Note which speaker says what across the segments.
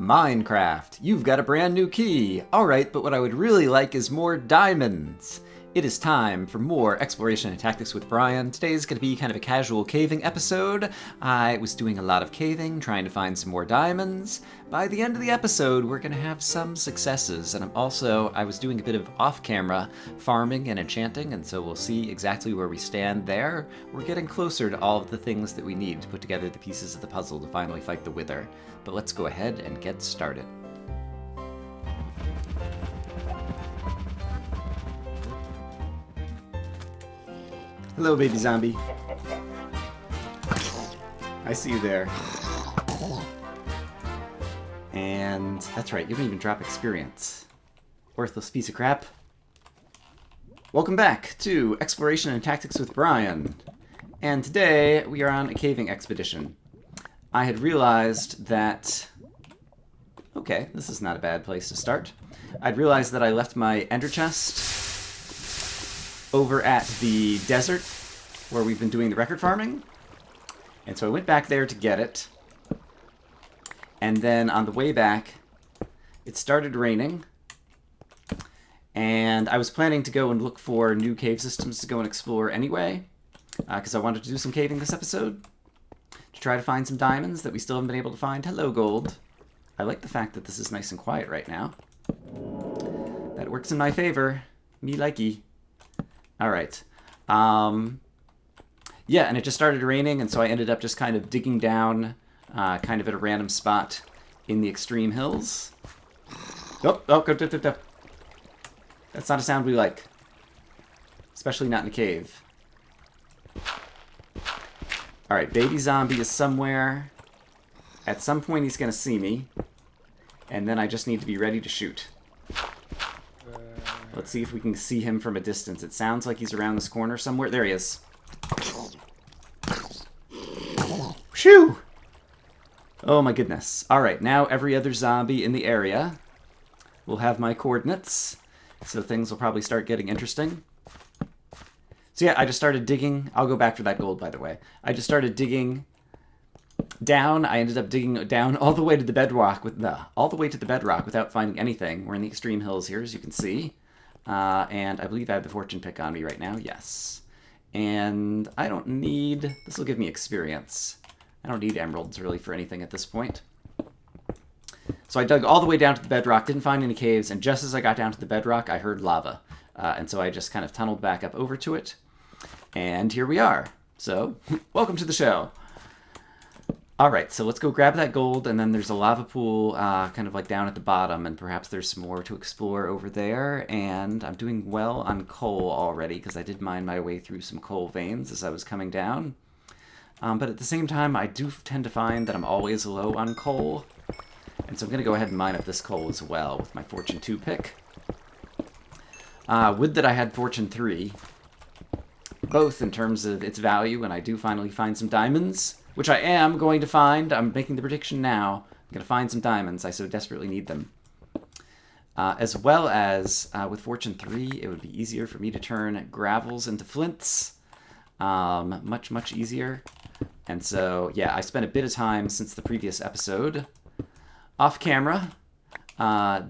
Speaker 1: Minecraft, you've got a brand new key. Alright, but what I would really like is more diamonds. It is time for more Exploration Tactics with Brian. Today's going to be kind of a casual caving episode. I was doing a lot of caving, trying to find some more diamonds. By the end of the episode, we're going to have some successes, and I was doing a bit of off-camera farming and enchanting, and so we'll see exactly where we stand there. We're getting closer to all of the things that we need to put together the pieces of the puzzle to finally fight the Wither. But let's go ahead and get started. Hello, baby zombie. I see you there. And that's right, you don't even drop experience. Worthless piece of crap. Welcome back to Exploration and Tactics with Brian. And today we are on a caving expedition. I had realized that... Okay, this is not a bad place to start. I'd realized that I left my ender chest over at the desert where we've been doing the record farming. And so I went back there to get it. And then on the way back, it started raining. And I was planning to go and look for new cave systems to go and explore anyway, because I wanted to do some caving this episode, to try to find some diamonds that we still haven't been able to find. Hello, gold. I like the fact that this is nice and quiet right now. That works in my favor. Me likey. Alright. Yeah, and it just started raining, and so I ended up just kind of digging down kind of at a random spot in the extreme hills. Oh, go. That's not a sound we like. Especially not in a cave. Alright, baby zombie is somewhere. At some point he's going to see me. And then I just need to be ready to shoot. Let's see if we can see him from a distance. It sounds like he's around this corner somewhere. There he is. Shoo! Oh my goodness. Alright, now every other zombie in the area will have my coordinates. So things will probably start getting interesting. So yeah, I just started digging. I'll go back for that gold, by the way. I just started digging down. I ended up digging down all the way to the bedrock without finding anything. We're in the extreme hills here, as you can see. And I believe I have the fortune pick on me right now. Yes. And I don't need... This will give me experience. I don't need emeralds, really, for anything at this point. So I dug all the way down to the bedrock, didn't find any caves, and just as I got down to the bedrock, I heard lava. And so I just kind of tunneled back up over to it. And here we are. So, welcome to the show. Alright, so let's go grab that gold, and then there's a lava pool kind of like down at the bottom, and perhaps there's some more to explore over there. And I'm doing well on coal already, because I did mine my way through some coal veins as I was coming down. But at the same time, I do tend to find that I'm always low on coal. And so I'm going to go ahead and mine up this coal as well with my Fortune 2 pick. Would that I had Fortune 3, both in terms of its value, and I do finally find some diamonds, which I am going to find. I'm making the prediction now. I'm going to find some diamonds. I so desperately need them. As well as, with Fortune 3, it would be easier for me to turn gravels into flints. Much, much easier. And so, yeah, I spent a bit of time since the previous episode off camera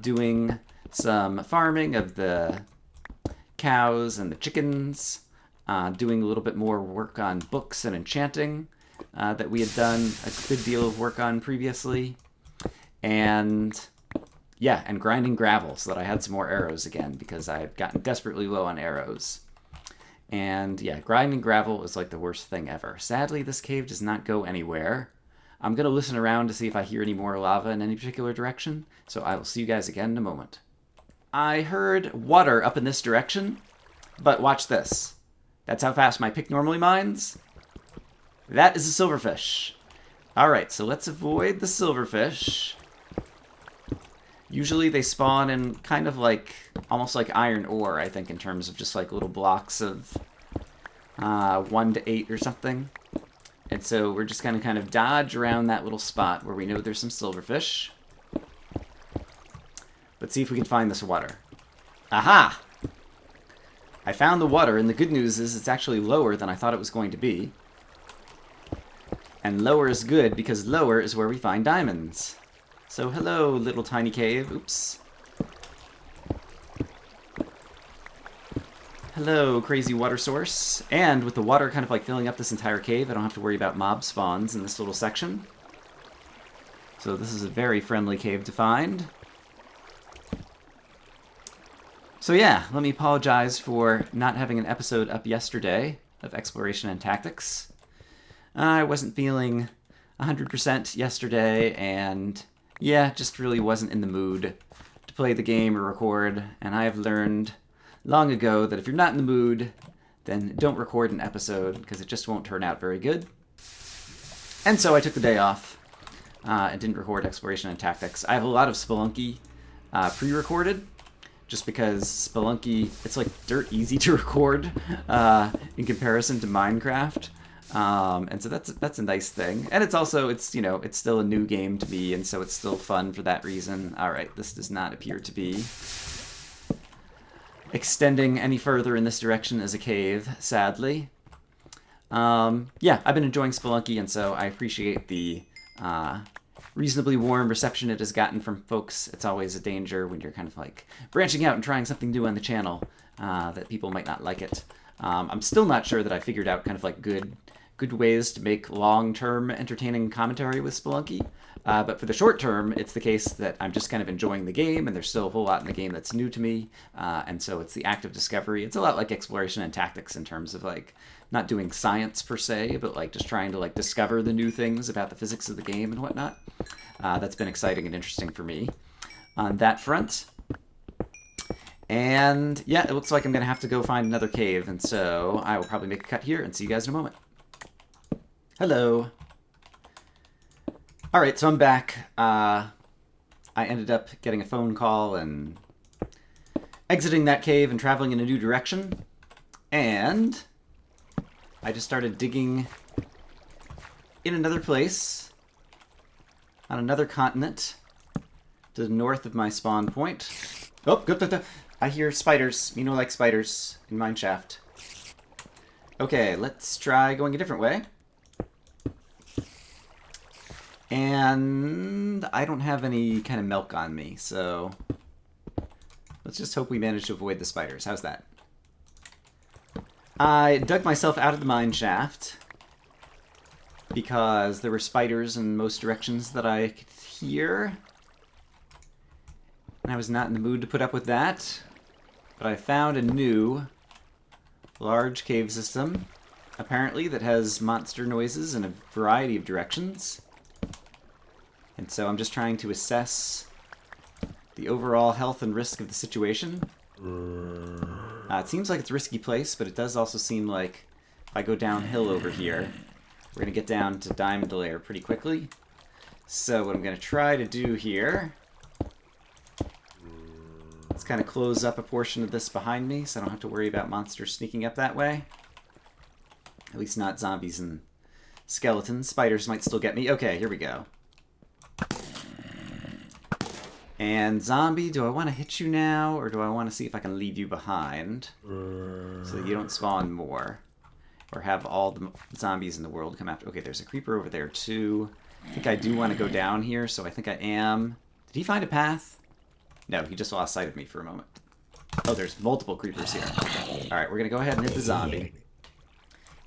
Speaker 1: doing some farming of the cows and the chickens, doing a little bit more work on books and enchanting that we had done a good deal of work on previously. And yeah, and grinding gravel so that I had some more arrows again, because I had gotten desperately low on arrows. And yeah, grinding gravel is like the worst thing ever. Sadly, this cave does not go anywhere. I'm going to listen around to see if I hear any more lava in any particular direction, so I will see you guys again in a moment. I heard water up in this direction, but watch this. That's how fast my pick normally mines. That is a silverfish. Alright, so let's avoid the silverfish. Usually they spawn in kind of like, almost like iron ore, I think, in terms of just like little blocks of 1 to 8 or something. And so we're just going to kind of dodge around that little spot where we know there's some silverfish. Let's see if we can find this water. Aha! I found the water, and the good news is it's actually lower than I thought it was going to be. And lower is good, because lower is where we find diamonds. So hello, little tiny cave. Oops. Hello, crazy water source. And with the water kind of like filling up this entire cave, I don't have to worry about mob spawns in this little section. So this is a very friendly cave to find. So yeah, let me apologize for not having an episode up yesterday of Exploration and Tactics. I wasn't feeling 100% yesterday, and yeah, just really wasn't in the mood to play the game or record, and I have learned long ago that if you're not in the mood, then don't record an episode, because it just won't turn out very good. And so I took the day off and didn't record Exploration and Tactics. I have a lot of Spelunky pre-recorded, just because Spelunky, it's like dirt easy to record in comparison to Minecraft. And so that's a nice thing. And it's also, it's, you know, it's still a new game to me, and so it's still fun for that reason. All right, this does not appear to be extending any further in this direction as a cave, sadly. Yeah, I've been enjoying Spelunky, and so I appreciate the reasonably warm reception it has gotten from folks. It's always a danger when you're kind of like branching out and trying something new on the channel that people might not like it. I'm still not sure that I figured out kind of like good ways to make long-term entertaining commentary with Spelunky. But for the short term, it's the case that I'm just kind of enjoying the game, and there's still a whole lot in the game that's new to me. And so it's the act of discovery. It's a lot like Exploration and Tactics in terms of like not doing science per se, but like just trying to like discover the new things about the physics of the game and whatnot. That's been exciting and interesting for me on that front. And yeah, it looks like I'm going to have to go find another cave, and so I will probably make a cut here and see you guys in a moment. Hello. Alright, so I'm back. I ended up getting a phone call and exiting that cave and traveling in a new direction. And I just started digging in another place on another continent to the north of my spawn point. Oh, go. I hear spiders. You know, like spiders in mineshaft. Okay, let's try going a different way. And I don't have any kind of milk on me, so let's just hope we manage to avoid the spiders. How's that? I dug myself out of the mine shaft because there were spiders in most directions that I could hear. And I was not in the mood to put up with that. But I found a new large cave system, apparently, that has monster noises in a variety of directions. And so I'm just trying to assess the overall health and risk of the situation. It seems like it's a risky place, but it does also seem like if I go downhill over here, we're going to get down to diamond layer pretty quickly. So what I'm going to try to do here is kind of close up a portion of this behind me so I don't have to worry about monsters sneaking up that way. At least not zombies and skeletons. Spiders might still get me. Okay, here we go. And zombie, do I want to hit you now, or do I want to see if I can leave you behind so that you don't spawn more? Or have all the zombies in the world come after... Okay, there's a creeper over there too. I think I do want to go down here, so I think I am... Did he find a path? No, he just lost sight of me for a moment. Oh, there's multiple creepers here. Alright, we're going to go ahead and hit the zombie.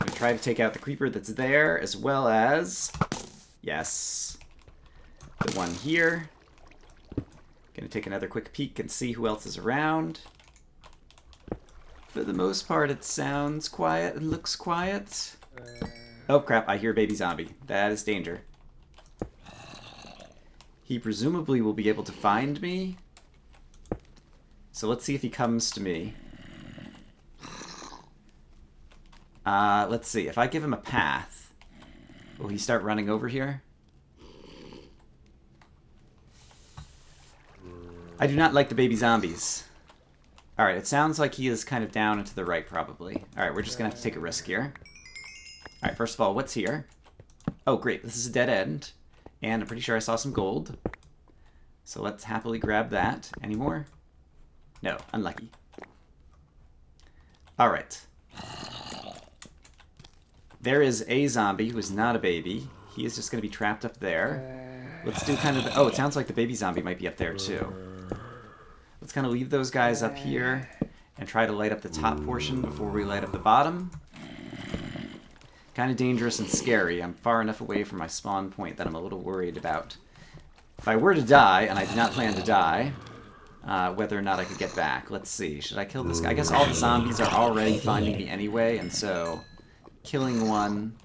Speaker 1: I'm going to try to take out the creeper that's there, as well as... Yes. The one here. Gonna take another quick peek and see who else is around. For the most part, it sounds quiet and looks quiet. Oh crap, I hear a baby zombie. That is danger. He presumably will be able to find me. So let's see if he comes to me. Let's see. If I give him a path, will he start running over here? I do not like the baby zombies. Alright, it sounds like he is kind of down and to the right, probably. Alright, we're just going to have to take a risk here. Alright, first of all, what's here? Oh, great. This is a dead end. And I'm pretty sure I saw some gold. So let's happily grab that. Any more? No, unlucky. Alright. There is a zombie who is not a baby. He is just going to be trapped up there. let's do kind of... Oh, it sounds like the baby zombie might be up there, too. Let's kind of leave those guys up here and try to light up the top portion before we light up the bottom. Kind of dangerous and scary. I'm far enough away from my spawn point that I'm a little worried about. If I were to die, and I did not plan to die, whether or not I could get back. Let's see. Should I kill this guy? I guess all the zombies are already finding me anyway, and so killing one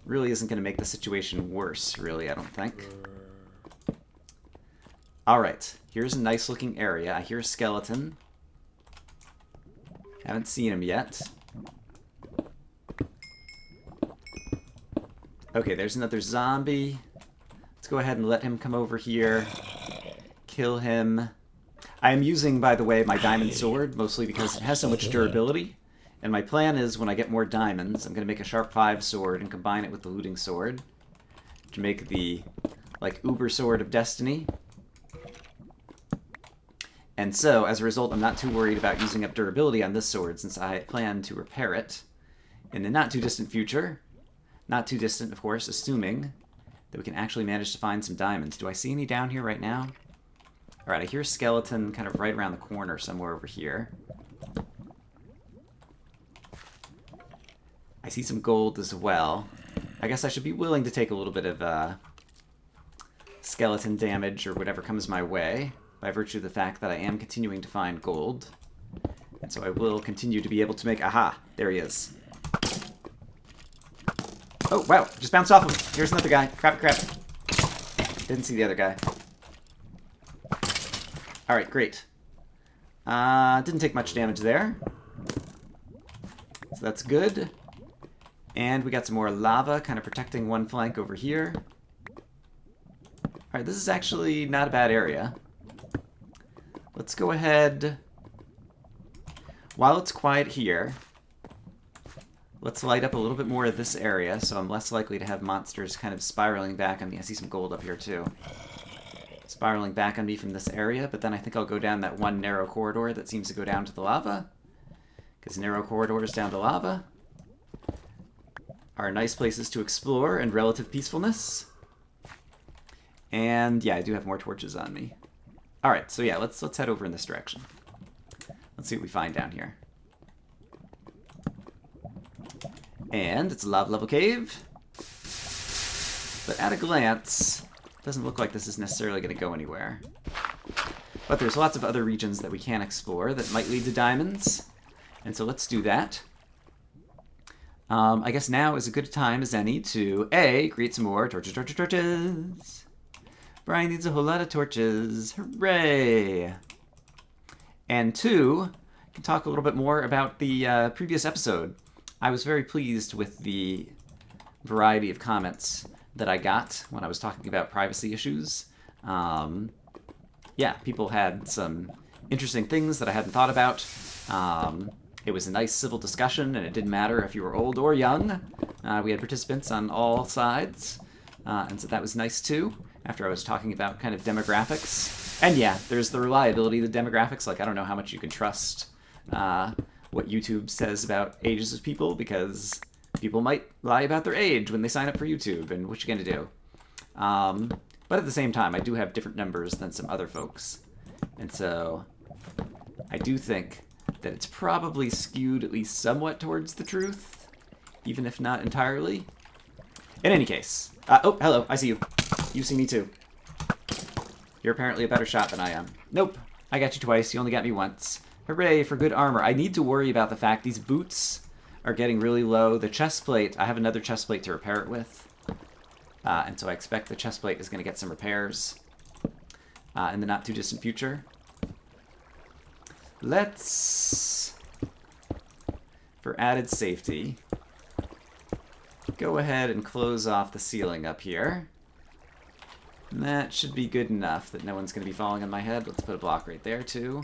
Speaker 1: really isn't going to make the situation worse, really, I don't think. Alright, here's a nice looking area. I hear a skeleton. Haven't seen him yet. Okay, there's another zombie. Let's go ahead and let him come over here. Kill him. I am using, by the way, my diamond sword, mostly because it has so much durability. And my plan is, when I get more diamonds, I'm going to make a sharp 5 sword and combine it with the looting sword to make the, like, uber sword of destiny. And so, as a result, I'm not too worried about using up durability on this sword, since I plan to repair it in the not-too-distant future. Not too distant, of course, assuming that we can actually manage to find some diamonds. Do I see any down here right now? Alright, I hear a skeleton kind of right around the corner somewhere over here. I see some gold as well. I guess I should be willing to take a little bit of skeleton damage or whatever comes my way, by virtue of the fact that I am continuing to find gold. And so I will continue to be able to make... Aha! There he is. Oh, wow. Just bounced off him. Here's another guy. Crap. Didn't see the other guy. Alright, great. Didn't take much damage there. So that's good. And we got some more lava kind of protecting one flank over here. Alright, this is actually not a bad area. Let's go ahead... While it's quiet here, let's light up a little bit more of this area, so I'm less likely to have monsters kind of spiraling back on me. I see some gold up here, too. Spiraling back on me from this area, but then I think I'll go down that one narrow corridor that seems to go down to the lava. Because narrow corridors down to lava are nice places to explore in relative peacefulness. And yeah, I do have more torches on me. Alright, so yeah, let's head over in this direction. Let's see what we find down here. And it's a lava level cave. But at a glance, it doesn't look like this is necessarily going to go anywhere. But there's lots of other regions that we can explore that might lead to diamonds. And so let's do that. I guess now is a good time as any to A, create some more torches. Brian needs a whole lot of torches. Hooray! And 2, I can talk a little bit more about the previous episode. I was very pleased with the variety of comments that I got when I was talking about privacy issues. Yeah, people had some interesting things that I hadn't thought about. It was a nice civil discussion, and it didn't matter if you were old or young. We had participants on all sides, and so that was nice too, after I was talking about kind of demographics. And yeah, there's the reliability of the demographics. Like, I don't know how much you can trust what YouTube says about ages of people, because people might lie about their age when they sign up for YouTube, and what you gonna do? But at the same time, I do have different numbers than some other folks. And so I do think that it's probably skewed at least somewhat towards the truth, even if not entirely. In any case, oh, hello, I see you. You see me too. You're apparently a better shot than I am. Nope, I got you twice, you only got me once. Hooray for good armor. I need to worry about the fact these boots are getting really low. The chest plate, I have another chest plate to repair it with. And so I expect the chest plate is going to get some repairs in the not too distant future. Let's, for added safety, go ahead and close off the ceiling up here. And that should be good enough that no one's going to be falling on my head. Let's put a block right there, too.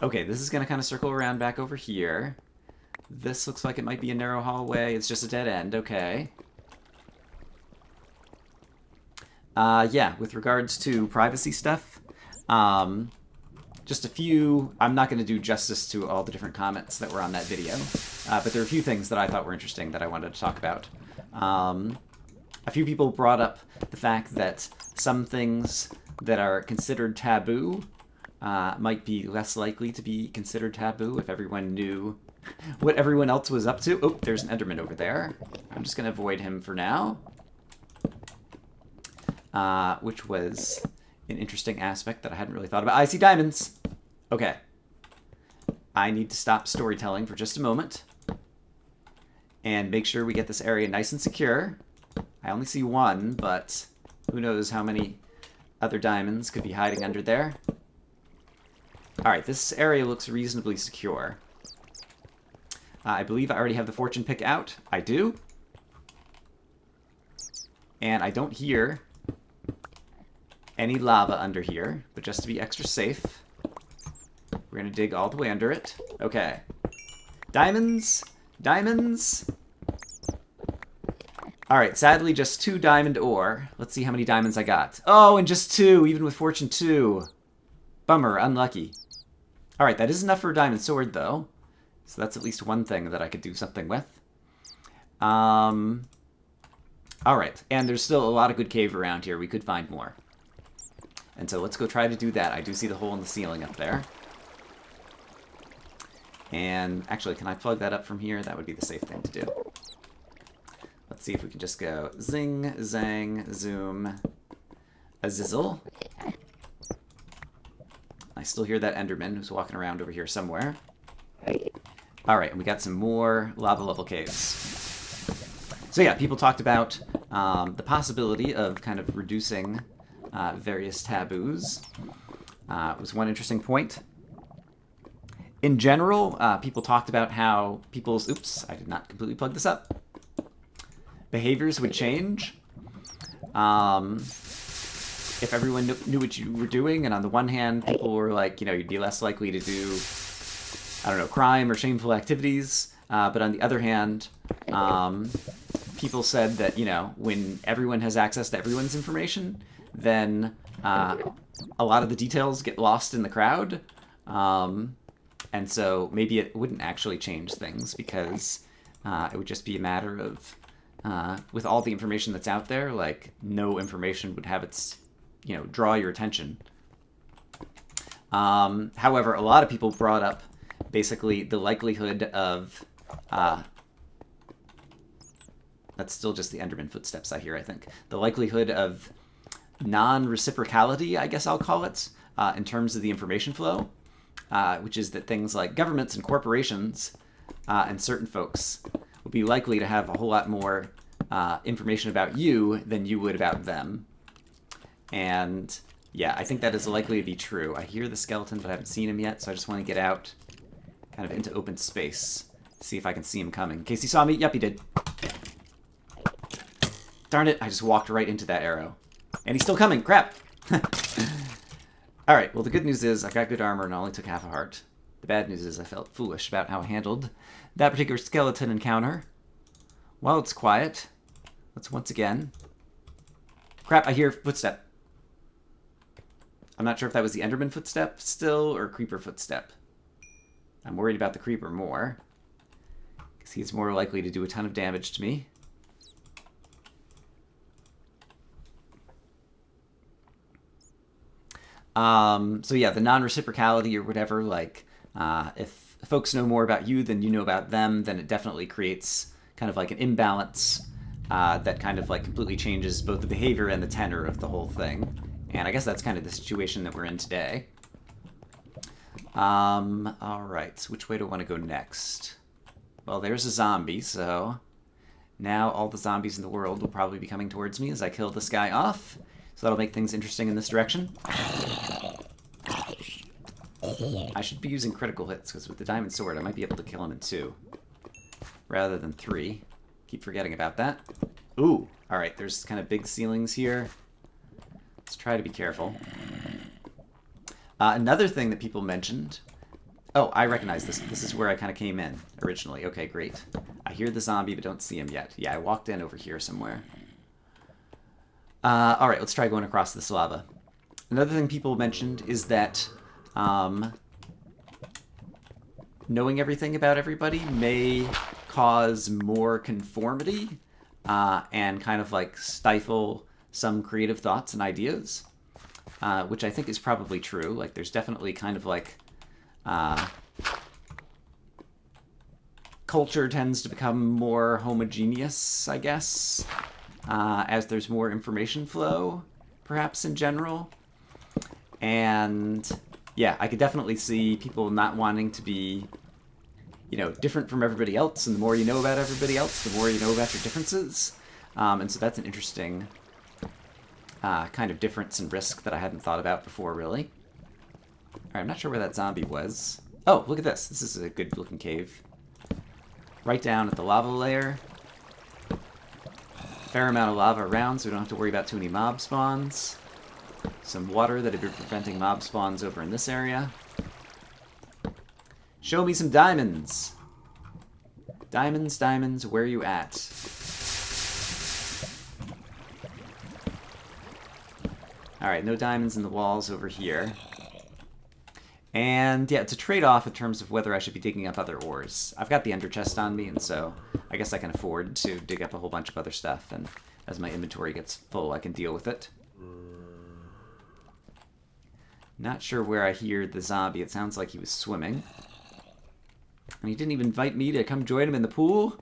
Speaker 1: Okay, this is going to kind of circle around back over here. This looks like it might be a narrow hallway. It's just a dead end. Okay. Yeah, with regards to privacy stuff, just a few... I'm not going to do justice to all the different comments that were on that video, but there are a few things that I thought were interesting that I wanted to talk about. A few people brought up the fact that some things that are considered taboo might be less likely to be considered taboo if everyone knew what everyone else was up to. Oh, there's an Enderman over there. I'm just going to avoid him for now. Which was an interesting aspect that I hadn't really thought about. I see diamonds! Okay. I need to stop storytelling for just a moment and make sure we get this area nice and secure. I only see one, but who knows how many other diamonds could be hiding under there. Alright, this area looks reasonably secure. I believe I already have the fortune pick out. I do. And I don't hear any lava under here, but just to be extra safe, we're going to dig all the way under it. Okay. Diamonds! Diamonds! Alright, sadly just 2 diamond ore. Let's see how many diamonds I got. Oh, and just 2, even with fortune 2. Bummer, unlucky. Alright, that is enough for a diamond sword, though. So that's at least one thing that I could do something with. Alright, and there's still a lot of good cave around here. We could find more. And so let's go try to do that. I do see the hole in the ceiling up there. And actually, can I plug that up from here? That would be the safe thing to do. Let's see if we can just go zing, zang, zoom, a zizzle. I still hear that Enderman who's walking around over here somewhere. Alright, and we got some more lava level caves. So yeah, people talked about the possibility of kind of reducing various taboos. Was one interesting point. In general, people talked about how people's... Oops, I did not completely plug this up. Behaviors would change. If everyone knew what you were doing, and on the one hand, people were like, you know, you'd be less likely to do, I don't know, crime or shameful activities. But on the other hand, people said that, you know, when everyone has access to everyone's information, then a lot of the details get lost in the crowd. And so maybe it wouldn't actually change things because it would just be a matter of, with all the information that's out there, like, no information would have its, you know, draw your attention. However, a lot of people brought up basically the likelihood of, that's still just the Enderman footsteps I hear, I think. The likelihood of non-reciprocality, I guess I'll call it, in terms of the information flow, which is that things like governments and corporations and certain folks would be likely to have a whole lot more information about you than you would about them. And yeah, I think that is likely to be true. I hear the skeleton, but I haven't seen him yet, so I just want to get out kind of into open space, see if I can see him coming. In case he saw me, yep, he did. Darn it, I just walked right into that arrow. And he's still coming, crap! Alright, well the good news is I got good armor and I only took half a heart. The bad news is I felt foolish about how I handled that particular skeleton encounter. While it's quiet, let's once again... Crap, I hear footstep. I'm not sure if that was the Enderman footstep still or creeper footstep. I'm worried about the creeper more, because he's more likely to do a ton of damage to me. So yeah, the non-reciprocality or whatever, like, if folks know more about you than you know about them, then it definitely creates kind of like an imbalance that kind of like completely changes both the behavior and the tenor of the whole thing. And I guess that's kind of the situation that we're in today. Alright, which way do I want to go next? Well, there's a zombie, so now all the zombies in the world will probably be coming towards me as I kill this guy off. So that'll make things interesting in this direction. I should be using critical hits, because with the diamond sword, I might be able to kill him in 2. Rather than 3. Keep forgetting about that. Ooh, alright, there's kind of big ceilings here. Let's try to be careful. Another thing that people mentioned... Oh, I recognize this. This is where I kind of came in originally. Okay, great. I hear the zombie, but don't see him yet. Yeah, I walked in over here somewhere. Alright, let's try going across this lava. Another thing people mentioned is that knowing everything about everybody may cause more conformity and kind of like stifle some creative thoughts and ideas, which I think is probably true. Like, there's definitely kind of like culture tends to become more homogeneous, I guess, as there's more information flow, perhaps in general. And yeah, I could definitely see people not wanting to be, you know, different from everybody else. And the more you know about everybody else, the more you know about your differences. And so that's an interesting kind of difference and risk that I hadn't thought about before, really. All right, I'm not sure where that zombie was. Oh, look at this. This is a good-looking cave. Right down at the lava layer. Fair amount of lava around, so we don't have to worry about too many mob spawns. Some water that have been preventing mob spawns over in this area. Show me some diamonds. Diamonds, diamonds, where are you at? Alright, no diamonds in the walls over here. And yeah, it's a trade-off in terms of whether I should be digging up other ores. I've got the ender chest on me, and so I guess I can afford to dig up a whole bunch of other stuff, and as my inventory gets full, I can deal with it. Not sure where I hear the zombie. It sounds like he was swimming. And he didn't even invite me to come join him in the pool?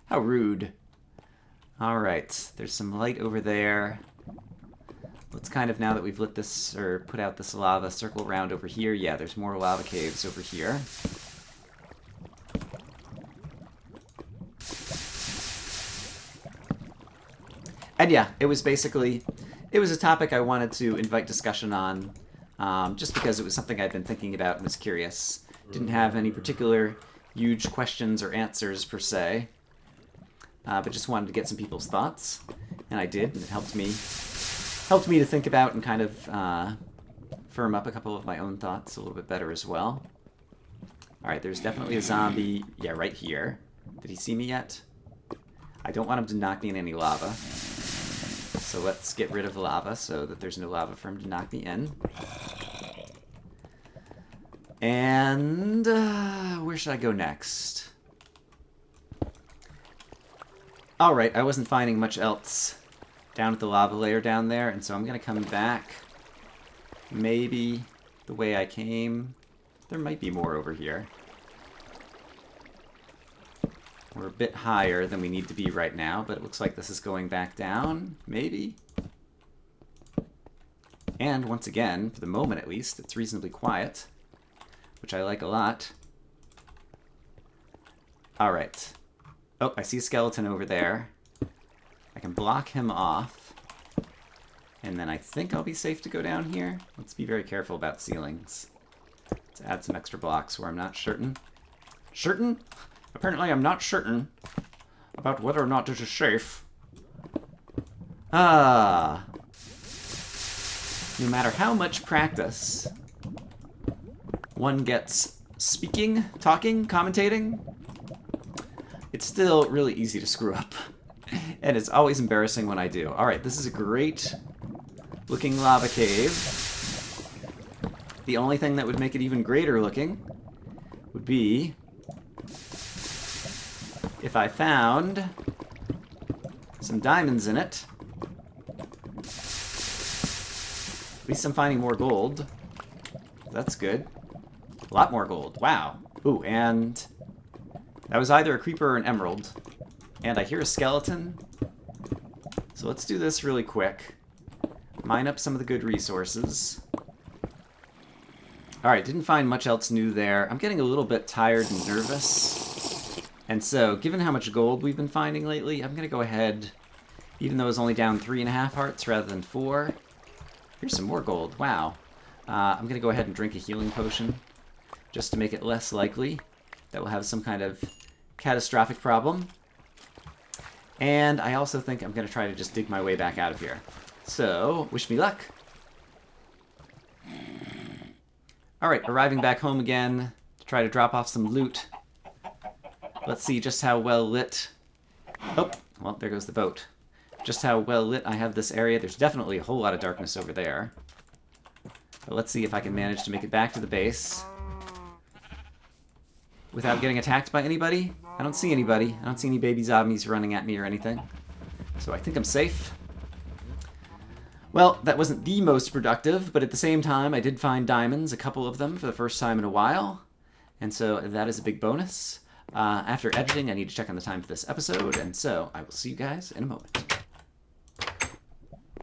Speaker 1: How rude. Alright, there's some light over there. Let's kind of, now that we've lit this, or put out this lava, circle around over here. Yeah, there's more lava caves over here. And yeah, it was basically, it was a topic I wanted to invite discussion on, just because it was something I'd been thinking about and was curious. Didn't have any particular huge questions or answers, per se, but just wanted to get some people's thoughts, and I did, and it helped me to think about and kind of firm up a couple of my own thoughts a little bit better as well. Alright, there's definitely a zombie, yeah, right here. Did he see me yet? I don't want him to knock me in any lava. So let's get rid of the lava so that there's no lava for him to knock me in. And where should I go next? Alright, I wasn't finding much else down at the lava layer down there, and so I'm going to come back maybe the way I came. There might be more over here. We're a bit higher than we need to be right now, but it looks like this is going back down, maybe? And once again, for the moment at least, it's reasonably quiet, which I like a lot. Alright. Oh, I see a skeleton over there. I can block him off. And then I think I'll be safe to go down here. Let's be very careful about ceilings. Let's add some extra blocks where I'm not certain. Certain? Apparently I'm not certain about whether or not it is safe. No matter how much practice one gets speaking, talking, commentating, it's still really easy to screw up. And it's always embarrassing when I do. Alright, this is a great looking lava cave. The only thing that would make it even greater looking would be if I found some diamonds in it. At least I'm finding more gold. That's good. A lot more gold. Wow. Ooh, and that was either a creeper or an emerald. And I hear a skeleton. So let's do this really quick. Mine up some of the good resources. Alright, didn't find much else new there. I'm getting a little bit tired and nervous. And so, given how much gold we've been finding lately, I'm going to go ahead, even though it's only down 3.5 hearts rather than 4. Here's some more gold. Wow. I'm going to go ahead and drink a healing potion, just to make it less likely that we'll have some kind of catastrophic problem. And I also think I'm going to try to just dig my way back out of here. So, wish me luck. Alright, arriving back home again to try to drop off some loot. Let's see just how well lit... Oh, well, there goes the boat. Just how well lit I have this area. There's definitely a whole lot of darkness over there. But let's see if I can manage to make it back to the base without getting attacked by anybody. I don't see anybody. I don't see any baby zombies running at me or anything. So I think I'm safe. Well, that wasn't the most productive, but at the same time, I did find diamonds, a couple of them, for the first time in a while. And so that is a big bonus. After editing, I need to check on the time for this episode, and so I will see you guys in a moment.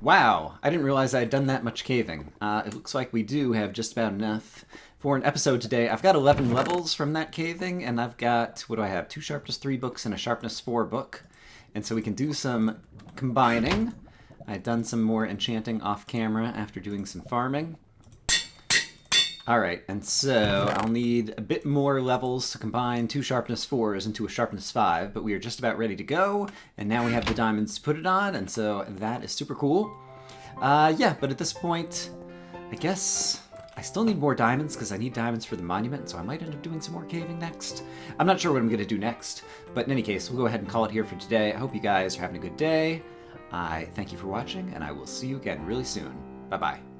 Speaker 1: Wow, I didn't realize I had done that much caving. It looks like we do have just about enough for an episode today. I've got 11 levels from that caving, and I've got, what do I have, 2 sharpness 3 books and a sharpness 4 book. And so we can do some combining. I'd done some more enchanting off camera after doing some farming. Alright, and so I'll need a bit more levels to combine 2 sharpness 4s into a sharpness 5, but we are just about ready to go, and now we have the diamonds to put it on, and so that is super cool. Yeah, but at this point, I guess I still need more diamonds because I need diamonds for the monument, so I might end up doing some more caving next. I'm not sure what I'm going to do next, but in any case, we'll go ahead and call it here for today. I hope you guys are having a good day. I thank you for watching, and I will see you again really soon. Bye-bye.